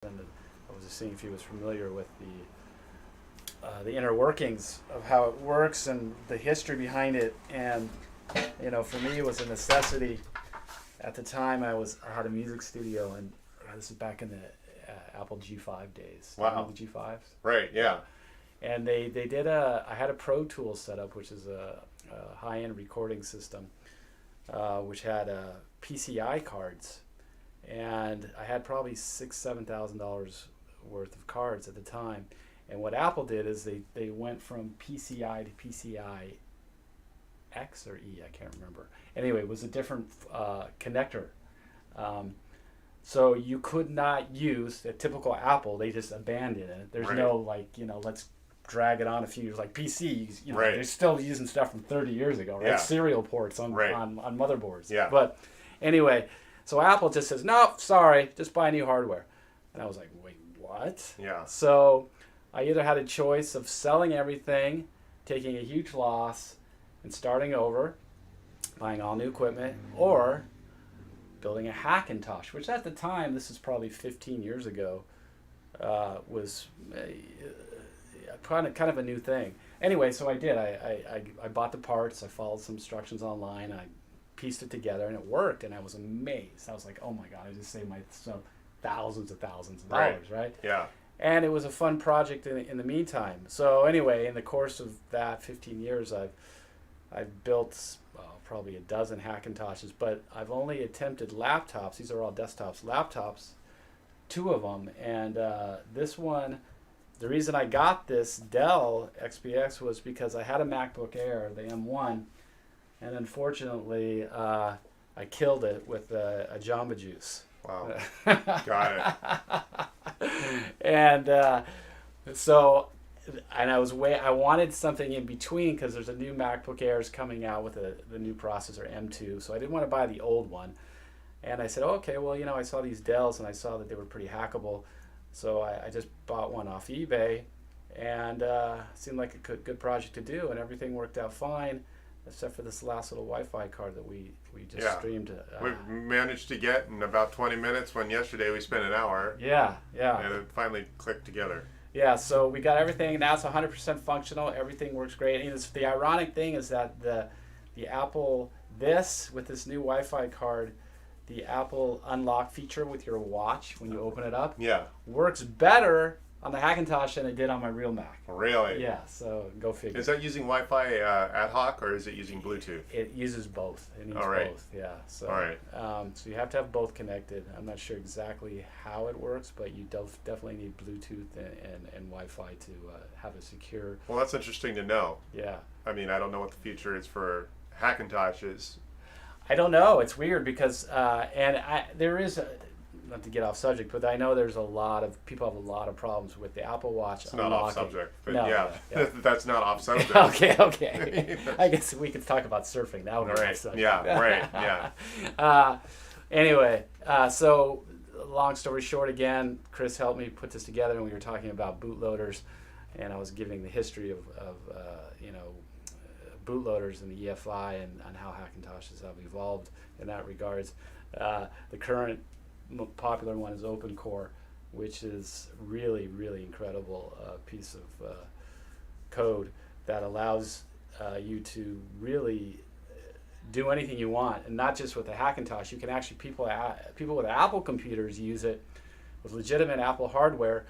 and I was just seeing if he was familiar with the inner workings of how it works and the history behind it. And for me, it was a necessity. At the time, I had a music studio, and this is back in the Apple G5 days. Do you Wow. know the G5s? Right. Yeah. And they did I had a Pro Tools setup, which is a high-end recording system, which had PCI cards, and I had probably $7,000 worth of cards at the time. And what Apple did is they went from PCI to PCI X or E, I can't remember. Anyway, it was a different connector. Um, so you could not use a typical Apple. They just abandoned it. There's Right. no let's drag it on a few years like PCs. Right. They're still using stuff from 30 years ago, right? Yeah. Serial ports on, Right. on motherboards. Yeah. But anyway, so Apple just says, no, sorry, just buy new hardware. And I was like, wait, what? Yeah. So I either had a choice of selling everything, taking a huge loss, and starting over, buying all new equipment, or building a Hackintosh, which at the time, this is probably 15 years ago, was kind of a new thing. Anyway, so I did. I bought the parts. I followed some instructions online. I pieced it together, and it worked. And I was amazed. I was like, "Oh my god! I just saved myself thousands of dollars, right?" Yeah. And it was a fun project in the meantime. So anyway, in the course of that 15 years, I've built probably a dozen Hackintoshes, but I've only attempted laptops. These are all desktops. Laptops, two of them, and this one. The reason I got this Dell XPX was because I had a MacBook Air, the M1, and unfortunately I killed it with a Jamba Juice. Wow. Got it. And I wanted something in between because there's a new MacBook Airs coming out with the new processor M2, so I didn't want to buy the old one. And I said, okay, well, I saw these Dells and I saw that they were pretty hackable. So I just bought one off eBay, and seemed like a good project to do, and everything worked out fine, except for this last little Wi-Fi card that we just Yeah. streamed. We managed to get in about 20 minutes when yesterday we spent an hour. Yeah. And it finally clicked together. Yeah, so we got everything. Now it's 100% functional. Everything works great. And the ironic thing is that the Apple, with this new Wi-Fi card, the Apple Unlock feature with your watch when you open it up, Yeah. works better on the Hackintosh than it did on my real Mac. Really? Yeah, so go figure. Is that using Wi-Fi ad hoc or is it using Bluetooth? It uses both. It needs All right. both. Yeah. So, All right. So you have to have both connected. I'm not sure exactly how it works, but you definitely need Bluetooth and Wi-Fi to have a secure. Well, that's interesting to know. Yeah. I mean, I don't know what the future is for Hackintoshes. I don't know. It's weird because there is not to get off subject, but I know there's a lot of people have a lot of problems with the Apple Watch. It's not off subject, but No, yeah, yeah. that's not off subject. Okay. I guess we could talk about surfing. That would be off Right. subject. Yeah. Right. Yeah. Anyway, so long story short, again, Chris helped me put this together, and we were talking about bootloaders, and I was giving the history of bootloaders and the EFI and how Hackintoshes have evolved in that regards. The current popular one is OpenCore, which is really, really incredible piece of code that allows you to really do anything you want, and not just with the Hackintosh. You can actually people with Apple computers use it with legitimate Apple hardware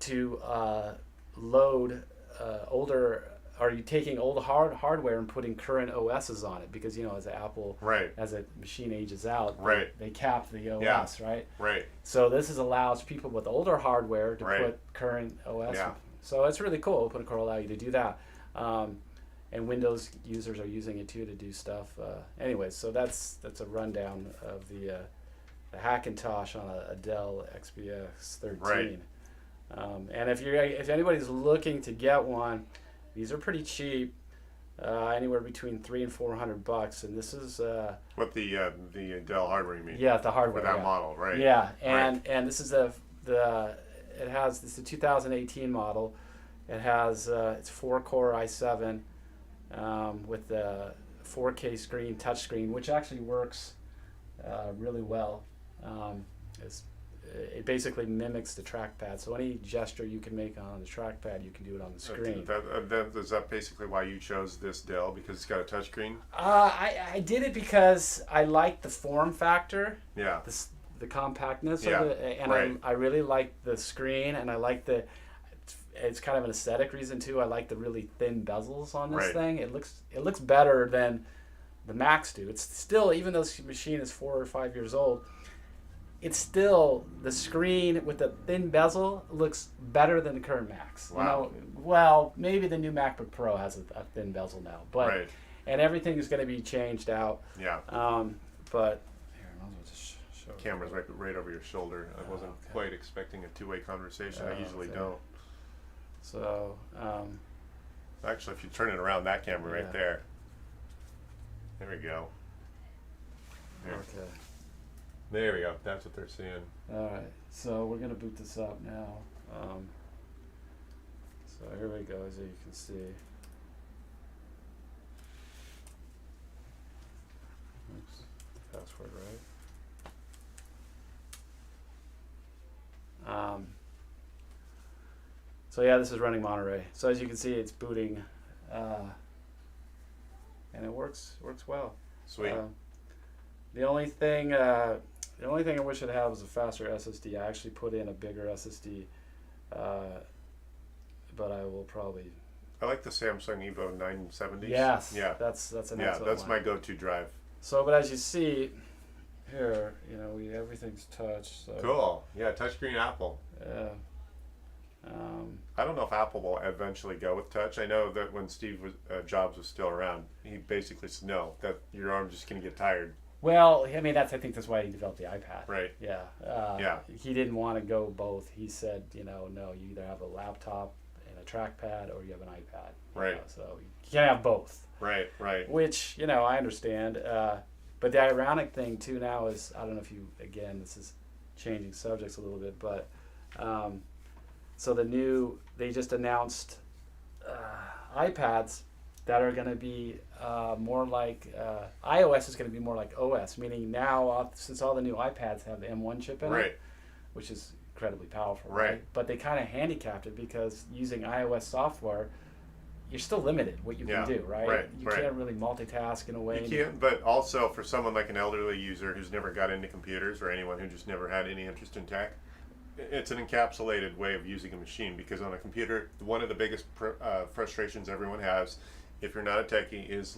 to load older. Are you taking old hardware and putting current OSs on it? Because as Apple, Right. as a machine ages out, Right. they cap the OS, Yeah. right? Right. So this allows people with older hardware to Right. put current OS. Yeah. So it's really cool. OpenCore allow you to do that, and Windows users are using it too to do stuff. Anyways, so that's a rundown of the Hackintosh on a Dell XPS 13. Right. And if anybody's looking to get one, these are pretty cheap, anywhere between $300 and $400, and this is What the Dell hardware you mean? the hardware For that yeah. model, right? Yeah, and this is this is a 2018 model. It has it's 4-core i7 with the 4K screen, touchscreen, which actually works really well. It's it basically mimics the trackpad. So any gesture you can make on the trackpad, you can do it on the screen. Is that basically why you chose this Dell, because it's got a touchscreen? I did it because I like the form factor. Yeah. The compactness Yeah, of it, and right. I really like the screen, and I like it's kind of an aesthetic reason too. I like the really thin bezels on this Right. thing. It looks better than the Macs do. It's still, even though this machine is 4 or 5 years old, it's still, the screen with the thin bezel looks better than the current Macs. Wow. You know, well, maybe the new MacBook Pro has a thin bezel now, but Right. and everything is going to be changed out. Yeah. But here, I might as well just show it. Camera's right over your shoulder. I wasn't okay. quite expecting a two-way conversation. I usually Okay. don't. So, Actually, if you turn it around, that camera Yeah. right there. There we go. There. okay. There we go. That's what they're seeing. All right. So we're gonna boot this up now. So here we go, as you can see. Oops, password right. So yeah, this is running Monterey. So as you can see, it's booting, and it works well. Sweet. The only thing I wish it had was a faster SSD. I actually put in a bigger SSD, but I will probably. I like the Samsung Evo 970s. Yes. Yeah. That's an Yeah, excellent that's one. my go-to drive. So, but as you see here, everything's touch. So, Cool. Yeah, touchscreen Apple. Yeah. I don't know if Apple will eventually go with touch. I know that when Jobs was still around, he basically said, no, that your arm's just going to get tired. Well, I mean, I think that's why he developed the iPad. Right. Yeah. Yeah. He didn't want to go both. He said, no, you either have a laptop and a trackpad or you have an iPad. Right. So you can't have both. Right. Which, I understand. But the ironic thing, too, now is, I don't know if you, again, this is changing subjects a little bit, but so they just announced iPads that are going to be more like, iOS is going to be more like OS, meaning now, since all the new iPads have the M1 chip in Right. it, which is incredibly powerful, Right. But they kind of handicapped it because using iOS software, you're still limited what you Yeah, can do, right? right, You right. can't really multitask in a way. You can't, but also for someone like an elderly user who's never got into computers or anyone who just never had any interest in tech, it's an encapsulated way of using a machine, because on a computer, one of the biggest frustrations everyone has, if you're not a techie, is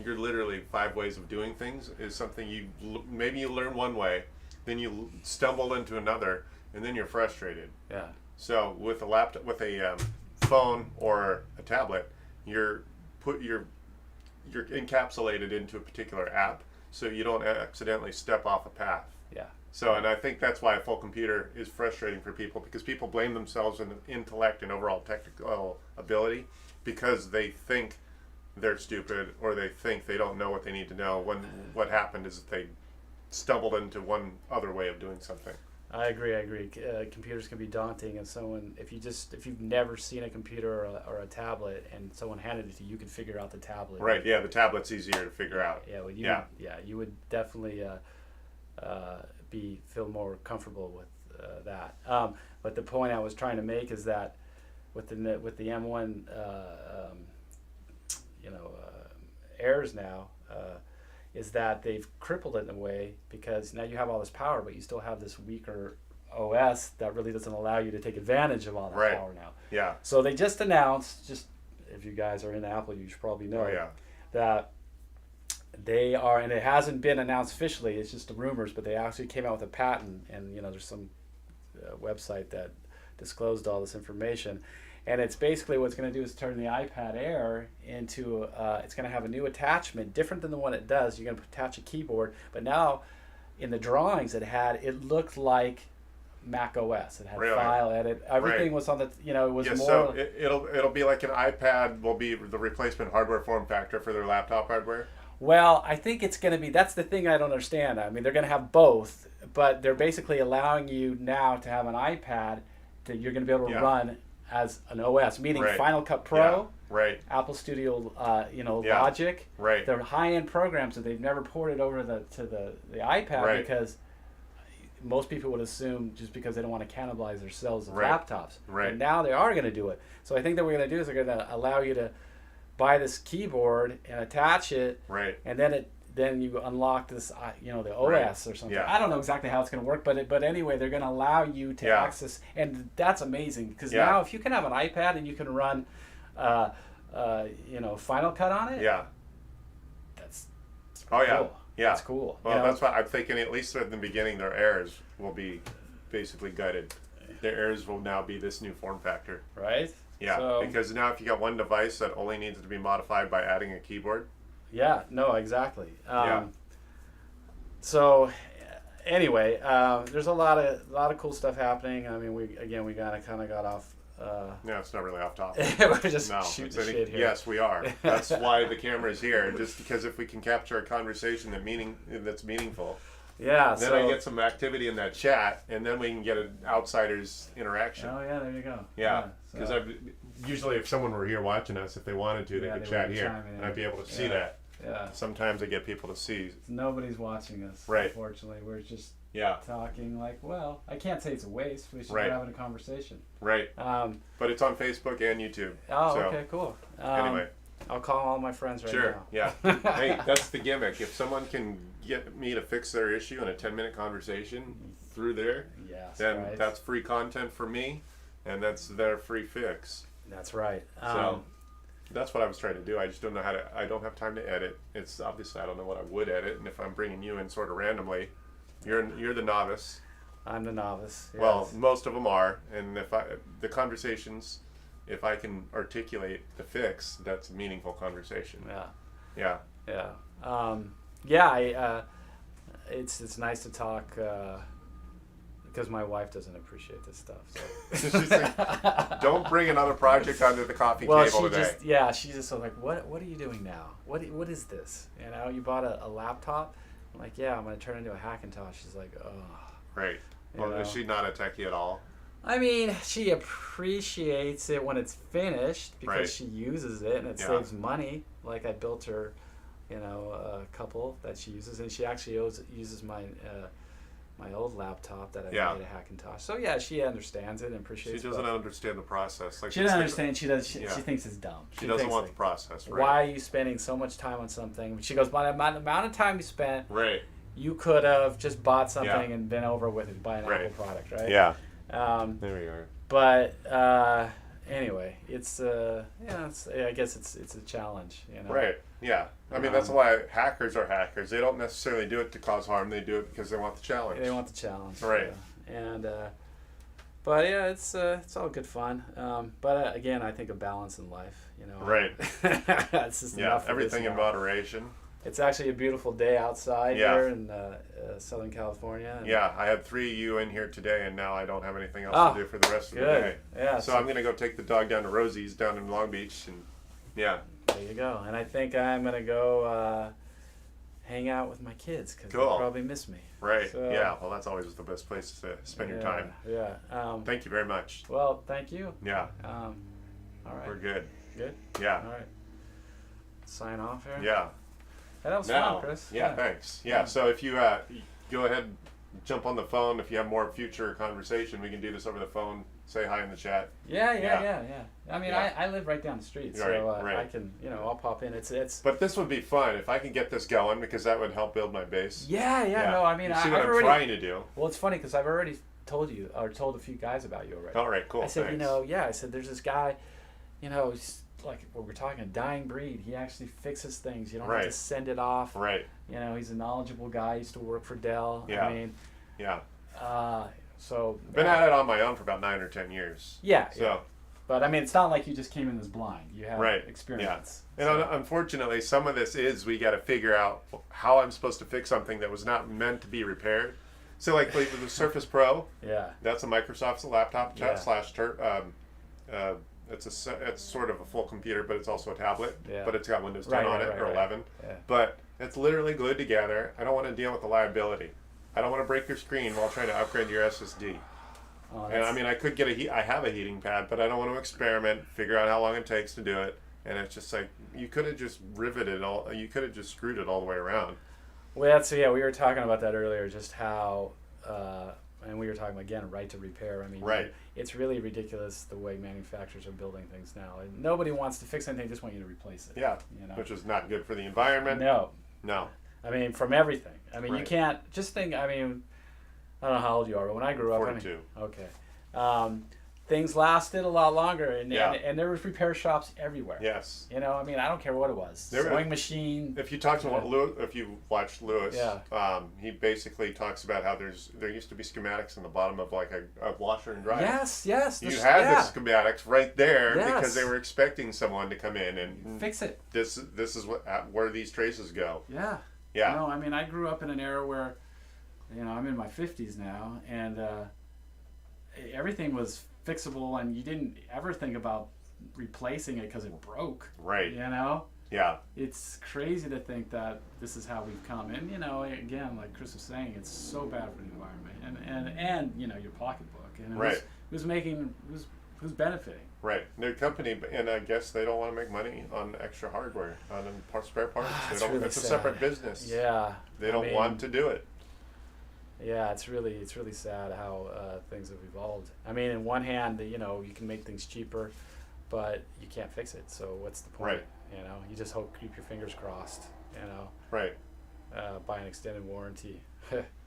you're literally 5 ways of doing things. Is something maybe you learn one way, then you stumble into another, and then you're frustrated. Yeah. So with a laptop, with a phone or a tablet, you're encapsulated into a particular app, so you don't accidentally step off a path. Yeah. So, and I think that's why a full computer is frustrating for people, because people blame themselves in intellect and overall technical ability because they think they're stupid or they think they don't know what they need to know, when what happened is that they stumbled into one other way of doing something. I agree. Computers can be daunting, and if you've never seen a computer or a tablet, and someone handed it to you, you could figure out the tablet. Right. Yeah, the tablet's easier to figure out. Yeah. Well, Yeah. you would definitely feel more comfortable with that. But the point I was trying to make is that with the M1, Airs now. Is that they've crippled it in a way, because now you have all this power, but you still have this weaker OS that really doesn't allow you to take advantage of all that Right. power now. Yeah. So they just announced, if you guys are in Apple, you should probably know Oh yeah. that they are, and it hasn't been announced officially, it's just the rumors, but they actually came out with a patent, and there's some website that disclosed all this information. And it's basically what it's going to do is turn the iPad Air into, it's going to have a new attachment, different than the one it does. You're going to attach a keyboard, but now in the drawings it looked like Mac OS. It had Really? file edit. Everything Right. was on the, it was Yeah, more. so it'll be like an iPad will be the replacement hardware form factor for their laptop hardware. Well, I think it's going to be, that's the thing I don't understand. I mean, they're going to have both, but they're basically allowing you now to have an iPad that you're going to be able to Yeah. run as an OS, meaning Right. Final Cut Pro, Yeah. Right. Apple Studio, Yeah. Logic. Right. They're high-end programs that they've never ported over to the iPad Right. because most people would assume just because they don't want to cannibalize their sales of Right. laptops. Right. And now they are going to do it. So I think that what we're going to do is they're going to allow you to buy this keyboard and attach it, Right. and then you unlock this, the OS Right. or something. Yeah. I don't know exactly how it's going to work, but anyway, they're going to allow you to Yeah. access, and that's amazing because Yeah. now if you can have an iPad and you can run, Final Cut on it, Yeah. that's Oh yeah. cool. Yeah. That's cool. Well, you know? that's why I'm thinking. At least at the beginning, their errors will be basically gutted. Their errors will now be this new form factor. right. Yeah, So, because now if you got one device that only needs to be modified by adding a keyboard. yeah, no, exactly. Yeah. So, anyway, there's a lot of cool stuff happening. I mean, we kind of got off. No, it's not really off topic. We're just No, shooting it's the shit here. yes, we are. That's why the camera is here. Just because if we can capture a conversation that's meaningful, Yeah. then I get some activity in that chat, and then we can get an outsider's interaction. Oh yeah, there you go. Yeah, because so- usually if someone were here watching us, if they wanted to, they Yeah, could they chat would here, chime in. and I'd be able to see Yeah. that. Yeah. Sometimes I get people to see. Nobody's watching us. Right. Unfortunately, we're just Yeah, talking like, well, I can't say it's a waste. We should Right. be having a conversation. right. Um, But it's on Facebook and YouTube. oh, So, okay, cool. Anyway, I'll call all my friends right sure. now. Yeah. Hey, that's the gimmick. If someone can get me to fix their issue in a 10-minute conversation through there, Yes. then right. that's free content for me, and that's their free fix. That's right. So that's what I was trying to do. I just don't know how to. I don't have time to edit. It's obviously I don't know what I would edit, and if I'm bringing you in sort of randomly, you're the novice. I'm the novice. Yes. Well, most of them are, and the conversations, if I can articulate the fix, that's a meaningful conversation. yeah, Yeah. yeah. It's nice to talk because my wife doesn't appreciate this stuff. So. She's like, don't bring another project onto the coffee Well, table she today. she's just so like, what are you doing now? What is this? You bought a laptop? I'm like, yeah, I'm gonna turn it into a Hackintosh. She's like, oh. Right. You Well, know. is she not a techie at all? I mean, she appreciates it when it's finished because Right. she uses it and it Yeah. saves money. Like I built her, a couple that she uses, and she actually uses my old laptop that I Yeah. made a Hackintosh. So yeah, she understands it and She appreciates it. doesn't understand the process. Like She it's doesn't the- understand. She does. She Yeah. thinks it's dumb. She doesn't thinks, want like, the process. Right. why are you spending so much time on something? She goes, by the amount of time you spent, Right. you could have just bought something Yeah. and been over with it, buy an Right. Apple product, right? Yeah. Um, There we are. but anyway, it's I guess it's a challenge, Right. Yeah. I mean, that's why hackers are hackers. They don't necessarily do it to cause harm. They do it because they want the challenge. They want the challenge, Right. And but yeah, it's all good fun. But again, I think a balance in life, Right. It's just Yeah. enough of this Everything in now. moderation. It's actually a beautiful day outside Yeah. here in Southern California. And Yeah. I had 3 of you in here today, and now I don't have anything else Oh, to do for the rest of the good. day. Yeah. So I'm gonna go take the dog down to Rosie's down in Long Beach, and yeah. There you go. And I think I'm gonna go hang out with my kids because Cool. they'll probably miss me. Right. So- Yeah. Well, that's always the best place to spend your time. Yeah. Thank you very much. Well, thank you. Yeah. All right. We're good. Good. Yeah. All right. Sign off here. Yeah. That was Now, fun, Chris. yeah, thanks. Yeah, so if you go ahead, jump on the phone. If you have more future conversation, we can do this over the phone. Say hi in the chat. Yeah. Yeah. I mean, Yeah. I live right down the street, so Right, right. I can, I'll pop in. It's. But this would be fun if I could get this going because that would help build my base. Yeah. No, I mean, you see I've what I'm already. trying to do. Well, it's funny because I've already told you or told a few guys about you already. All right, cool. I said, thanks. I said, there's this guy, he's like what we're talking, a dying breed. He actually fixes things. You don't have to Right. send it off. Right. He's a knowledgeable guy. He used to work for Dell. Yeah. I mean, Yeah. so. Been at it on my own for about 9 or 10 years. Yeah. So. Yeah. But I mean, it's not like you just came in as blind. You have Right. experience. And unfortunately, some of this is we got to figure out how I'm supposed to fix something that was not meant to be repaired. So, like with the Surface Pro, Yeah. that's a Microsoft's laptop Yeah. slash it's sort of a full computer, but it's also a tablet. Yeah. But it's got Windows 10 on it or 11. Yeah. But it's literally glued together. I don't want to deal with the liability. I don't want to break your screen while trying to upgrade your SSD. Oh, And I mean, I could get I have a heating pad, but I don't want to experiment, figure out how long it takes to do it. And it's just like, you could have just riveted you could have just screwed it all the way around. Well, we were talking about that earlier, just how and we were talking again, right to repair. I mean, Right. it's really ridiculous the way manufacturers are building things now. And nobody wants to fix anything; just want you to replace it. Yeah. You know? Which is not good for the environment. No, No. I mean, from everything. I mean, you Right. can't just think. I mean, I don't know how old you are, but when I grew up, 42. okay, things lasted a lot longer, and, Yeah. and there was repair shops everywhere. Yes. You know, I mean, I don't care what it was. There- Sewing machine. If you talk to Yeah. Lewis, if you watch Lewis, Yeah. he basically talks about how there used to be schematics in the bottom of like a washer and dryer. Yes, yes. You there's- had yeah. the schematics right there Yes. because they were expecting someone to come in and Fix it. this is where these traces go. Yeah. Yeah. No, I mean, I grew up in an era where, you know, I'm in my 50s now, and everything was fixable, and you didn't ever think about replacing it because it broke. Right. You know? Yeah. It's crazy to think that this is how we've come. And, you know, again, like Chris was saying, it's so bad for the environment and you know, your pocketbook. And Right. who's benefiting? Right. Their company, and I guess they don't want to make money on extra hardware, on spare parts. It's They don't, really it's a sad. separate business. Yeah. They don't want to do it. Yeah, it's really sad how things have evolved. I mean, in one hand, you know, you can make things cheaper, but you can't fix it. So what's the point? Right. You know, you just keep your fingers crossed. You know, Right. buy an extended warranty.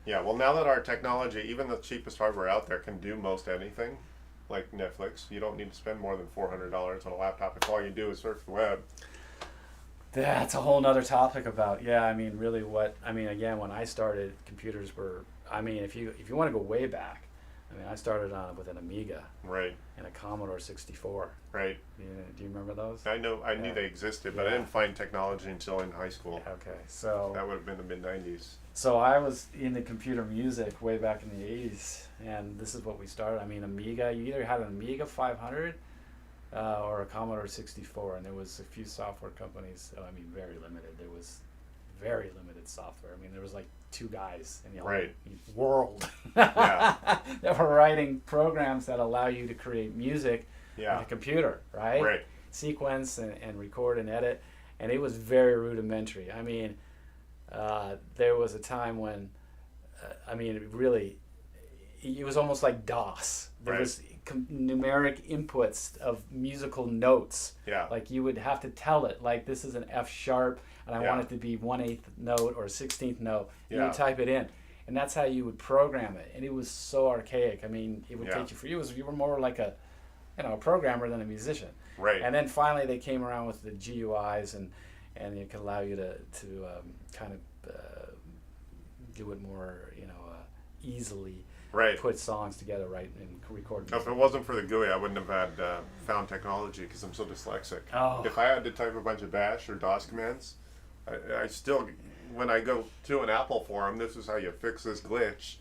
Yeah. Well, now that our technology, even the cheapest hardware out there, can do most anything, like Netflix, you don't need to spend more than $400 on a laptop if all you do is surf the web. That's a whole nother topic about, yeah, I mean, really again, when I started, computers were, I mean, if you want to go way back, I mean, I started with an Amiga Right. and a Commodore 64. Right. Do you remember those? I knew Yeah. they existed, but I Yeah. didn't find technology until in high school. Okay, so That would have been the mid-90s. So I was into computer music way back in the 80s, and this is what we started. I mean, Amiga, you either had an Amiga 500 or a Commodore 64, and there was a few software companies, I mean, very limited. There was very limited software. I mean, there was like two guys in the whole Right. world Yeah. that were writing programs that allow you to create music Yeah. on a computer, right? Right. Sequence and record and edit, and it was very rudimentary. I mean, there was a time when, I mean, it was almost like DOS. There Right. was numeric inputs of musical notes. Yeah. Like you would have to tell it, like this is an F sharp, and I Yeah. want it to be 1/8 note or a 16th note. You Yeah. would type it in, and that's how you would program it. And it was so archaic. I mean, it would Yeah. take you were more like a programmer than a musician. Right. And then finally they came around with the GUIs, and it could allow you to kind of do it more, easily. Right. Put songs together, right, and record If music. it wasn't for the GUI, I wouldn't have had found technology because I'm so dyslexic. Oh. If I had to type a bunch of bash or DOS commands, I still, when I go to an Apple forum, this is how you fix this glitch.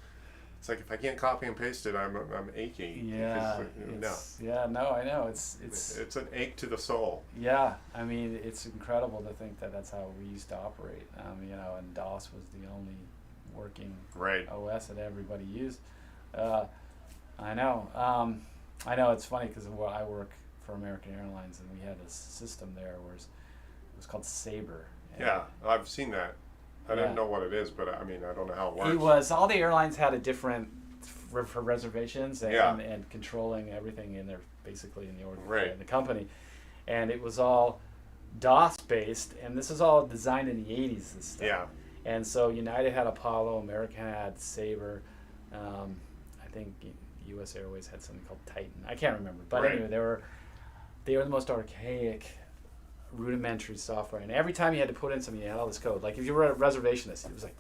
It's like if I can't copy and paste it, I'm achy. Yeah, Because, I know. It's it's an ache to the soul. yeah. I mean, it's incredible to think that that's how we used to operate. And DOS was the only working Right. OS that everybody used. I know. I know. It's funny because I work for American Airlines, and we had a system there where it was called Sabre. And Yeah, I've seen that. I Yeah. didn't know what it is, but I mean, I don't know how it works. It was all the airlines had a different for reservations and, Yeah. and controlling everything in their basically in the order Right. in the company, and it was all DOS based, and this is all designed in the 80s. This stuff. Yeah. And so United had Apollo, American had Sabre, I think U.S. Airways had something called Titan. I can't remember, but Right. anyway, they were the most archaic, rudimentary software, and every time you had to put in something, you had all this code. Like if you were a reservationist, it was like,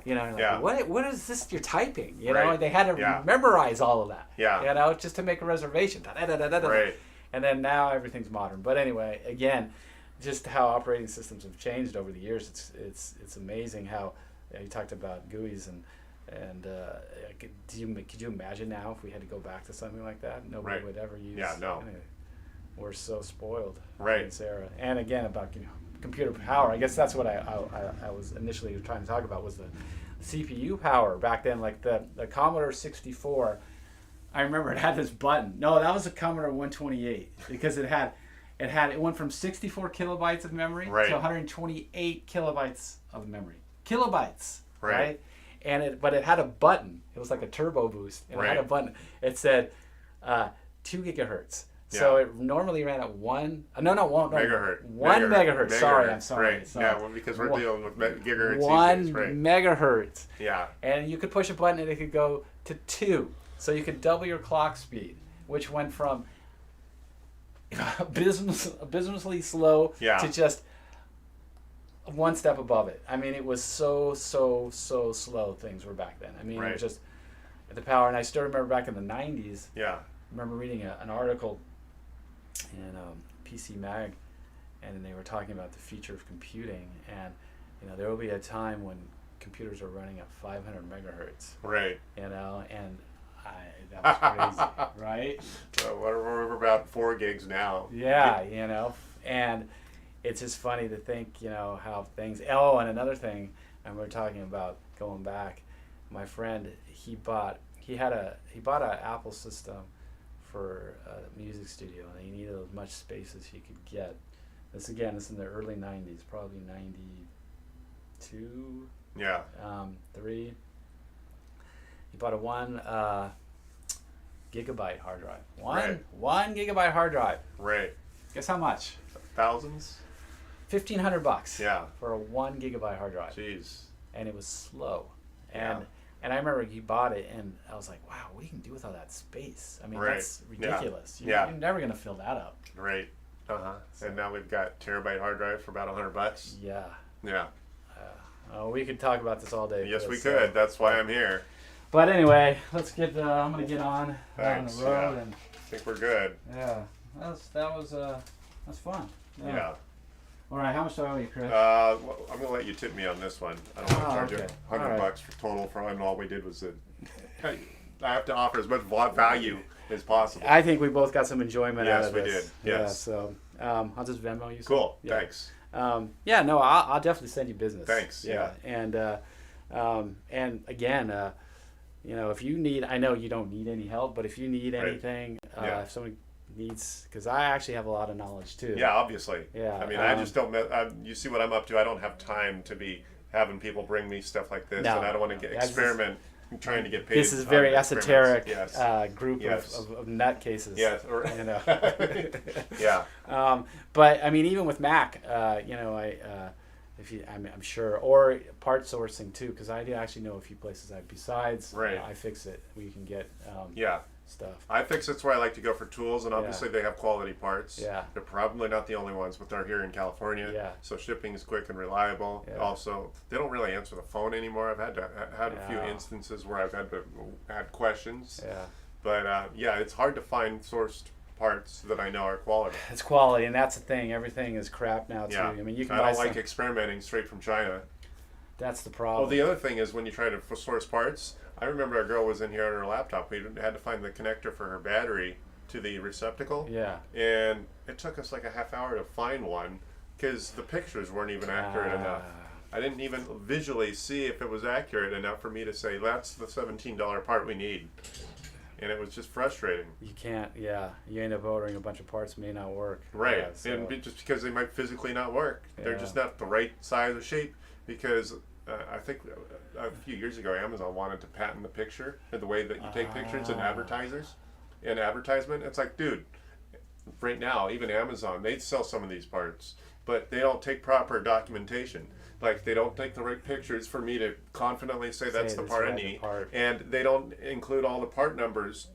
like, Yeah. what is this you're typing? Right. And they had to Yeah. memorize all of that. Yeah. Just to make a reservation. Da-da-da-da-da-da. Right. And then now everything's modern. But anyway, again, just how operating systems have changed over the years. It's amazing how you talked about GUIs and could you imagine now if we had to go back to something like that? Nobody Right. would ever use. Yeah, no. We're so spoiled. Right. In this era. And again about computer power. I guess that's what I was initially trying to talk about was the CPU power back then. Like the Commodore 64. I remember it had this button. No, that was a Commodore 128 because it went from 64 kilobytes of memory Right. to 128 kilobytes of memory. Kilobytes, Right. but it had a button. It was like a turbo boost, and it had a Right. button. It said 2 gigahertz. So Yeah. it normally ran at one Megahertz. one megahertz. Sorry, I'm sorry. Right. sorry. Yeah, well, because we're One- dealing with gigahertz one these days. Right. megahertz, Yeah. and you could push a button and it could go to 2. So you could double your clock speed, which went from abysmally slow Yeah. to just one step above it. I mean, it was so slow. Things were back then. I mean, it Right. was just the power. And I still remember back in the 90s. Yeah. I remember reading an article in PC Mag, and they were talking about the future of computing, and there will be a time when computers are running at 500 megahertz, Right. and that was crazy, right? So we're about 4 gigs now. Yeah, and it's just funny to think, how things. Oh, and another thing, and we're talking about going back. My friend, he bought an Apple system for a music studio, and he needed as much space as he could get. This is in the early 90s, probably 92, Yeah. 3. He bought a 1 gigabyte hard drive. Right. 1 gigabyte hard drive. Right. Guess how much? Thousands? $1,500 Yeah. for a 1 gigabyte hard drive. Jeez. And it was slow. Yeah. And I remember he bought it, and I was like, wow, what you can do with all that space? I mean, Right. that's ridiculous. Yeah. You're never going to fill that up. Right. And now we've got terabyte hard drive for about $100. Yeah. Yeah. We could talk about this all day. Yes, we Chris, could. That's why I'm here. But anyway, let's get. I'm going to get on Thanks, the road, yeah. and I think we're good. that's fun. Yeah. All right, how much do I owe you, Chris? Well, I'm gonna let you tip me on this one. I don't want to charge you okay. $100 All right. for total for and all we did was I have to offer as much value as possible. I think we both got some enjoyment out Yes, of we this. did. Yeah, Yes. so I'll just Venmo you. Some. Cool. Yeah. Thanks. I'll definitely send you business. Thanks, yeah. And again, if you need, I know you don't need any help, but if you need Right. anything, Yeah. if someone needs, because I actually have a lot of knowledge too. Yeah, obviously. Yeah, I mean, I just don't. You see what I'm up to. I don't have time to be having people bring me stuff like this, No, and I don't want to get that's just- experiment trying to get paid. This is on very experiments. esoteric Yes. group Yes. of nutcases. Yes. Or, Yeah. yeah. But I mean, even with Mac, I'm sure, or part sourcing too, because I do actually know a few places besides Right. iFixit, where you can get Yeah. stuff. iFixit's where I like to go for tools, and obviously they have quality parts. Yeah. They're probably not the only ones, but they're here in California. Yeah. So shipping is quick and reliable. Yeah. Also, they don't really answer the phone anymore. I've had a few Yeah. instances where I've had questions. Yeah. But it's hard to find sourced parts that I know are quality. It's quality, and that's the thing. Everything is crap now too. Yeah. I mean, you can I buy don't like some. experimenting straight from China. That's the problem. Well, the other thing is when you try to source parts, I remember a girl was in here on her laptop. We had to find the connector for her battery to the receptacle. Yeah. And it took us like a half hour to find one because the pictures weren't even accurate enough. I didn't even visually see if it was accurate enough for me to say, that's the $17 part we need. And it was just frustrating. You can't. Yeah. You end up ordering a bunch of parts, may not work. Right. Yeah, so- And just because they might physically not work. They're Yeah. just not the right size or shape because I think a few years ago Amazon wanted to patent the picture and the way that you take pictures and advertisers and advertisement. It's like, dude, right now, even Amazon, they sell some of these parts, but they don't take proper documentation. Like, they don't take the right pictures for me to confidently say that's the part I need. And they don't include all the part numbers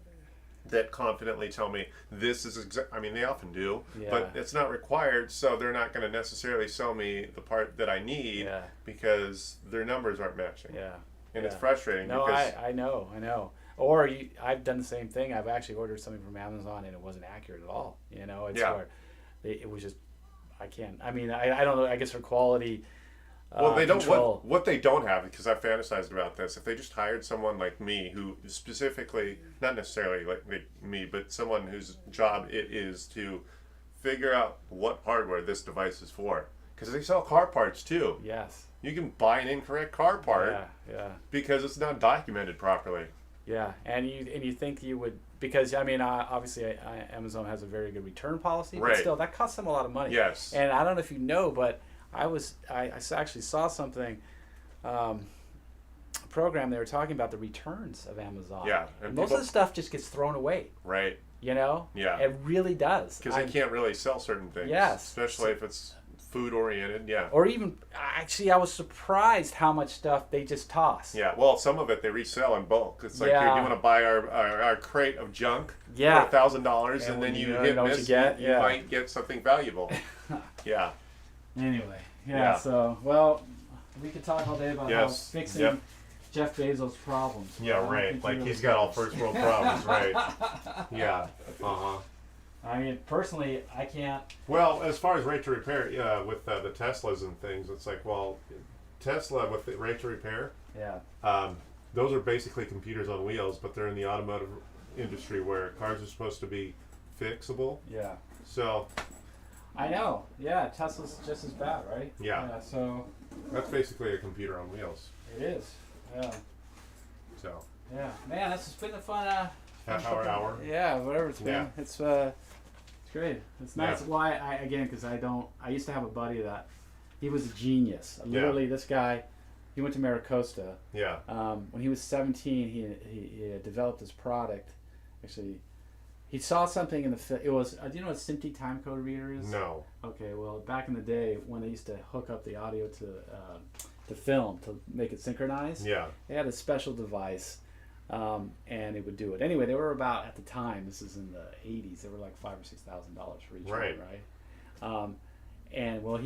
that confidently tell me this is I mean, they often do, but it's not required, so they're not going to necessarily sell me the part that I need because their numbers aren't matching. Yeah. And it's frustrating. No, because I know. Or I've done the same thing. I've actually ordered something from Amazon and it wasn't accurate at all. It's where it was just, I can't. I mean, I don't know. I guess for quality. Well, they don't. Control. What they don't have, because I've fantasized about this. If they just hired someone like me, who specifically, not necessarily like me, but someone whose job it is to figure out what hardware this device is for, because they sell car parts too. Yes. You can buy an incorrect car part Yeah. because it's not documented properly. Yeah, and you think you would, because I mean, obviously Amazon has a very good return policy, but Right. still that costs them a lot of money. Yes. And I don't know if you know, but I actually saw something. program, they were talking about the returns of Amazon. Yeah, and and most people- of the stuff just gets thrown away. Right. You know. Yeah. It really does. Because they can't really sell certain things. Yes. Especially if it's food oriented. Yeah. Or even, actually, I was surprised how much stuff they just toss. Yeah. Well, some of it they resell in bulk. It's like, Yeah. here, you want to buy our crate of junk Yeah. for $1,000, And and when then you you know hit what you miss, get, you yeah. might get something valuable. Yeah. Anyway, Yeah. so, well, we could talk all day about how Yes. fixing Yep. Jeff Bezos' problems. Yeah, I don't right. think Like he really he's got all cares. first world problems, right? Yeah. Uh-huh. I mean, personally, I can't. Well, as far as rate to repair, with the Teslas and things, it's like, well, Tesla with the rate to repair, Yeah. those are basically computers on wheels, but they're in the automotive industry where cars are supposed to be fixable. Yeah. So I know. Yeah, Tesla's just as bad, right? Yeah. So that's basically a computer on wheels. it is. Yeah. So Yeah. Man, this has been a fun. half hour. Yeah, whatever it's been. Yeah. It's great. It's nice. Yeah. Why I again because I used to have a buddy that he was a genius. Literally, this guy, he went to Maricosta. Yeah. When he was 17, he developed this product. Actually, he saw something in the it was. Do you know what a SMPTE timecode reader is? No. Okay, well, back in the day when they used to hook up the audio to film to make it synchronize, Yeah. they had a special device, and it would do it. Anyway, they were about, at the time, this is in the 80s, they were like $5,000 or $6,000 for each Right. one, right? And well,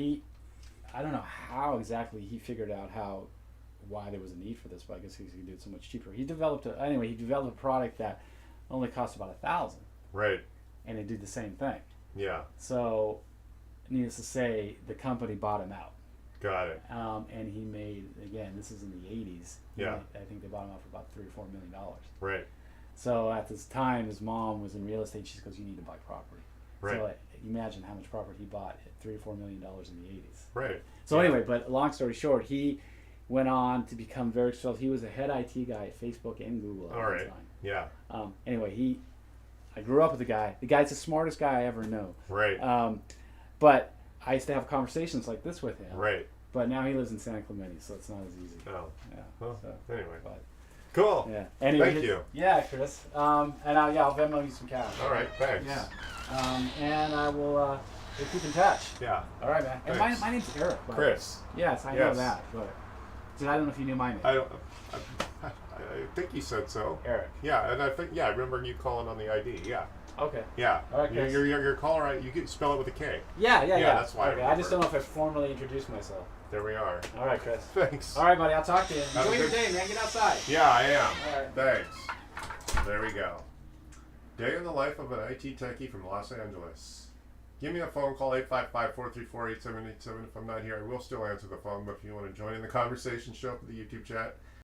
I don't know how exactly he figured out why there was a need for this, but I guess he could do it so much cheaper. He developed a product that only cost about $1,000, Right. and it did the same thing. Yeah. So, needless to say, the company bought him out. Got it. And he made, again, this is in the 80s. Yeah. I think they bought him out for about $3 or $4 million. Right. So at this time, his mom was in real estate. She goes, "You need to buy property." Right. So imagine how much property he bought at $3 or $4 million in the 80s. Right. So Yeah. anyway, but long story short, he went on to become very successful. He was a head IT guy at Facebook and Google at All the right. time. Yeah. Anyway, I grew up with the guy. The guy's the smartest guy I ever know. Right. But I used to have conversations like this with him. Right. But now he lives in Santa Clemente, so it's not as easy. Oh. Yeah. Well. So, Anyway. but, Cool. yeah. Anyway, Thank you. Yeah, Chris. And I'll Venmo you some cash. All right. Thanks. Yeah. And I will we'll keep in touch. Yeah. All right, man. And Thanks. my name's Eric. by the way. Chris. Yes, I know Yes. that. But I don't know if you knew my name. I think you said so. Eric. Yeah, and I remember you calling on the ID. Yeah. Okay. Yeah. All right, Chris. Your caller, you can spell it with a K. Yeah. that's why I Okay. I just remember. don't know if I formally introduced myself. There we are. All right, Chris. Thanks. All right, buddy. I'll talk to you. Have a Enjoy your good- day, man. Get outside. Yeah, I am. All right. Thanks. There we go. Day in the life of an IT techie from Los Angeles. Give me a phone call, 855-434-8787. If I'm not here, I will still answer the phone, but if you want to join in the conversation, show up at the YouTube chat.